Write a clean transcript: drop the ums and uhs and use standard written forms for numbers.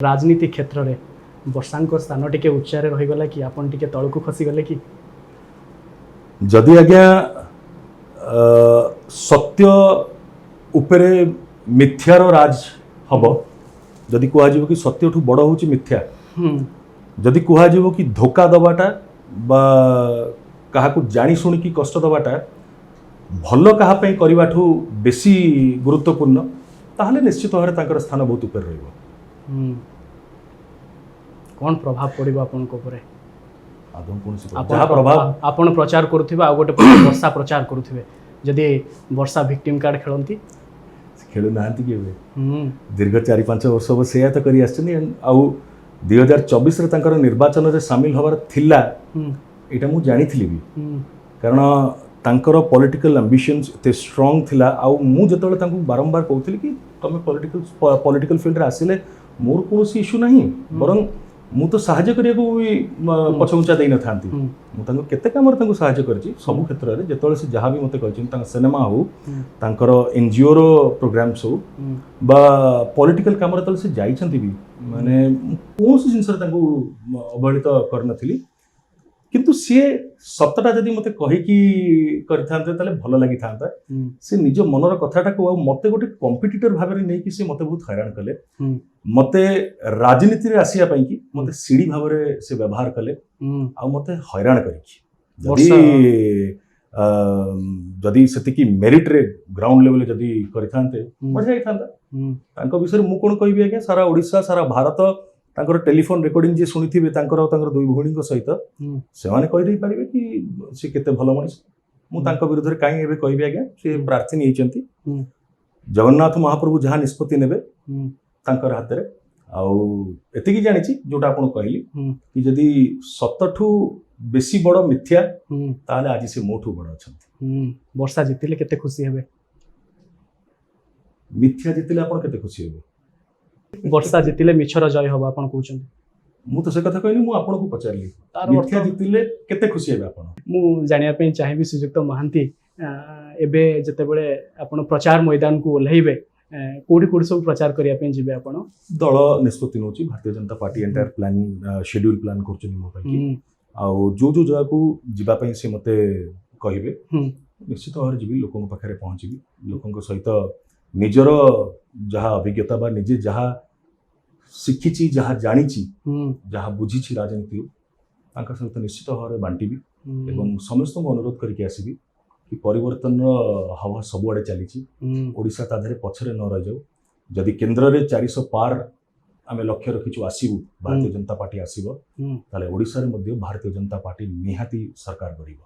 राजनीति क्षेत्र में वर्षा स्थान टे उच्चार रहीगला कि आपन टे तलू खसीगले कि जदि आज्ञा सत्य उपरे मिथ्यार राज हम जदि कह कि सत्य ठू बड़ हूँ मिथ्या जदि कह कि धोखा दबाटा बा क्या जानी शुणी कि कष्ट दबाटा भल क्या करने बेसी गुरुत्वपूर्ण ताहले निश्चित भाव में स्थान बहुत ऊपर रही कौन प्रभाव पड़ो आपण प्रभाव आपण प्रचार करुवे आ गोटे वर्षा प्रचार करुवे जदि वर्षा विक्टिम कार्ड खेलती खेलु ना कि दीर्घ 4-5 वर्ष हम से तो कर 2024 निर्वाचन में सामिल हबार थिला यहाँ मुझे जानी भी कारण तांकर पॉलिटिकल एम्बिशंस एते स्ट्रांग थिला आ मु जतले तांको बारंबार कहूली कि तुम पॉलिटिकल फील्ड रे आसिले मोर कौन इश्यू नहीं बरं मु तो साहाय्य करिया को पछघुंचा दे न थांती मु तांको केते काम रे तांको साहाय्य करछि सब क्षेत्र रे जतले से जहां भी मते कहछि तांका सिनेमा हो तांकर एनजीओ रो प्रोग्राम्स हो बा पॉलिटिकल काम रे तले से जाइछंती भी माने कौन सी जिंस रे तांको अवहेलित करनथिली किंतु सी सतटा जदि मते कहिकी करथांते ताले भल लागि थांता से निज मनर कथाटा को मते गोटे कंपिटिटर भाव में नहीं कि से मते बहुत हैरान कले मते राजनीति रे आसिया पई कि मते सीढ़ी भाव में से व्यवहार कले आ मते हैरान करिकी जदि सेति की मेरिट रे ग्राउंड लेवल जदि करिथांते बढ़िया हिथांता तांको विषय मु कोन कहबी आज्ञा सारा ओडिशा सारा भारत तांकर टेलीफोन रिकॉर्डिंग जे सुनिथिबे तांकर दुई भौणी सहित से माने कहि दे पारिबे कि से केते भल मनिष मु तांको विरुद्ध रे काई एबे कहबी आज्ञा से प्रार्थी नहीं चंती जगन्नाथ महाप्रभु जहां निष्पत्ति नेबे तांकर हाथ रे आउ एतिकी जानिछि जोटा आपण कहली कि जदि सतठू बेसी बड़ मिथ्या ताले आज से मोठू बड़ अछंती वर्षा जितिले केते खुशी हेबे मिथ्या जितिले आपण केते खुशी हेबे वर्षा जितिले मिछर जय हबो आपण कहउछन मु तो से कथा कहली मु आपण को पचारली मिथ्या जितिले केते खुशी हेबे आपण मु जानिया पे चाहिबी श्रीजुक्त महांती एबे जते बेले आपण प्रचार मैदान को ओल्हैबे कोडी कोडी सब प्रचार करिया पे जिबे आपण दल निष्पत्ति नोची Bharatiya Janata Party entire plan schedule plan करछन मो पई आ जो जगह को जिबा पे से मते कहिबे निश्चित भाव जीवी लोकों पाखे पहुँची लोकों सहित निजर जहाँ अभिज्ञता बा निजे जहाँ शिखी जहाँ जानी जहाँ बुझी राजनीति सहित निश्चित भाव में बांटी एवं समस्त को अनुरोध करके आसबि कि परिवर्तन हवा सबुआड़े चली ओडिशा ताधे पछरे न रही जाऊ जदि केन्द्र में 400 पार आम लक्ष्य रखीचु आसबू भारतीय जनता पार्टी आसब ताले ओडिशा रे भारतीय जनता पार्टी निहाती सरकार करिबो।